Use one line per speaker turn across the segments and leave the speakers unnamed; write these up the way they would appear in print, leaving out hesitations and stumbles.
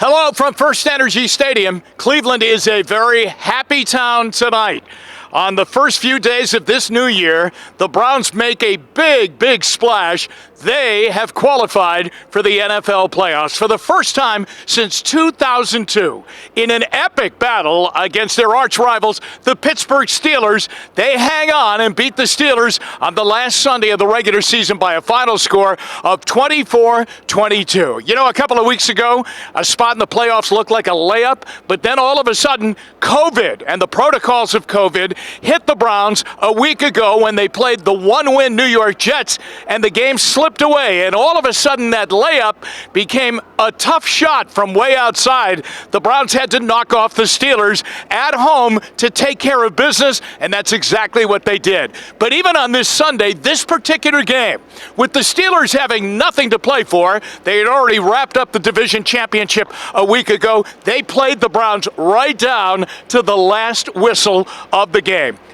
Hello from First Energy Stadium. Cleveland is a very happy town tonight. On the first few days of this new year, the Browns make a big splash. They have qualified for the NFL playoffs for the first time since 2002. In an epic battle against their arch rivals, the Pittsburgh Steelers, they hang on and beat the Steelers on the last Sunday of the regular season by a final score of 24-22. You know, a couple of weeks ago, a spot in the playoffs looked like a layup, but then all of a sudden, COVID and the protocols of COVID hit the Browns a week ago when they played the one-win New York Jets, and the game slipped away, and all of a sudden that layup became a tough shot from way outside. The Browns had to knock off the Steelers at home to take care of business, and that's exactly what they did. But even on this Sunday, this particular game, with the Steelers having nothing to play for, they had already wrapped up the division championship a week ago. They played the Browns right down to the last whistle of the game.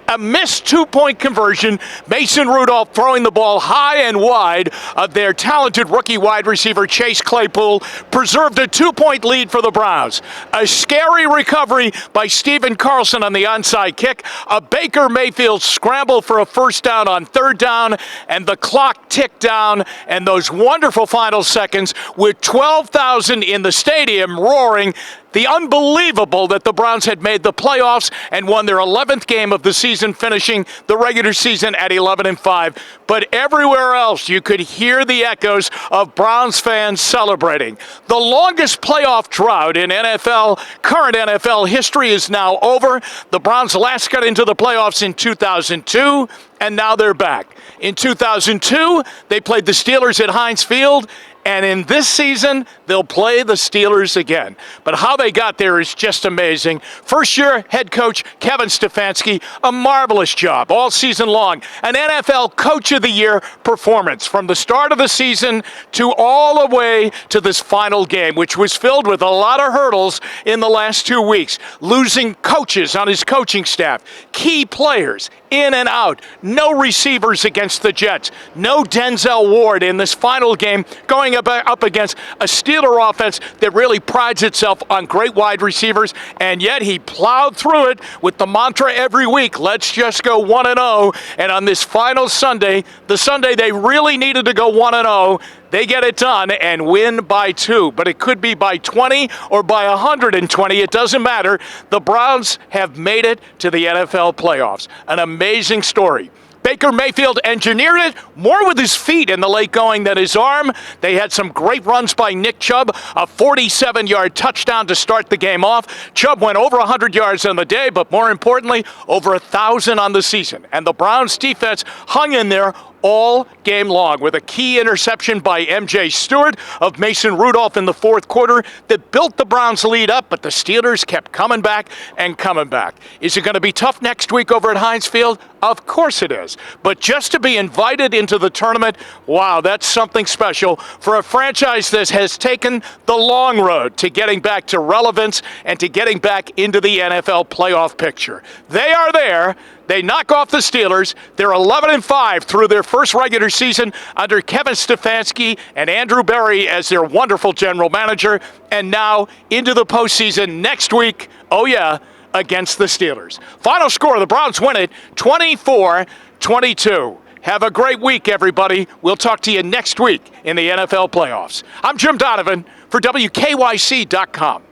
A missed two-point conversion, Mason Rudolph throwing the ball high and wide of their talented rookie wide receiver Chase Claypool preserved a two-point lead for the Browns. A scary recovery by Stephen Carlson on the onside kick, a Baker Mayfield scramble for a first down on third down, and the clock ticked down, and those wonderful final seconds with 12,000 in the stadium roaring. The unbelievable that the Browns had made the playoffs and won their 11th game of the season, finishing the regular season at 11-5. But everywhere else, you could hear the echoes of Browns fans celebrating. The longest playoff drought in current NFL history is now over. The Browns last got into the playoffs in 2002, and now they're back. In 2002, they played the Steelers at Heinz Field. And in this season, they'll play the Steelers again. But how they got there is just amazing. First-year head coach Kevin Stefanski, a marvelous job all season long. An NFL Coach of the Year performance from the start of the season to all the way to this final game, which was filled with a lot of hurdles in the last 2 weeks. Losing coaches on his coaching staff, key players in and out, no receivers against the Jets, no Denzel Ward in this final game, going up against a Steeler offense that really prides itself on great wide receivers, and yet he plowed through it with the mantra every week, let's just go 1-0, and on this final Sunday, the Sunday they really needed to go 1-0, they get it done and win by 2. But it could be by 20 or by 120. It doesn't matter. The Browns have made it to the NFL playoffs. An amazing story. Baker Mayfield engineered it more with his feet in the late going than his arm. They had some great runs by Nick Chubb, a 47-yard touchdown to start the game off. Chubb went over 100 yards on the day, but more importantly, over 1,000 on the season. And the Browns defense hung in there all game long with a key interception by M.J. Stewart of Mason Rudolph in the fourth quarter that built the Browns lead up, but the Steelers kept coming back and coming back. Is it going to be tough next week over at Heinz Field? Of course it is. But just to be invited into the tournament, wow, that's something special for a franchise that has taken the long road to getting back to relevance and to getting back into the NFL playoff picture. They are there. They knock off the Steelers. They're 11-5 through their first regular season under Kevin Stefanski and Andrew Berry as their wonderful general manager. And now into the postseason next week, oh yeah, against the Steelers. Final score, the Browns win it 24-22. Have a great week, everybody. We'll talk to you next week in the NFL playoffs. I'm Jim Donovan for WKYC.com.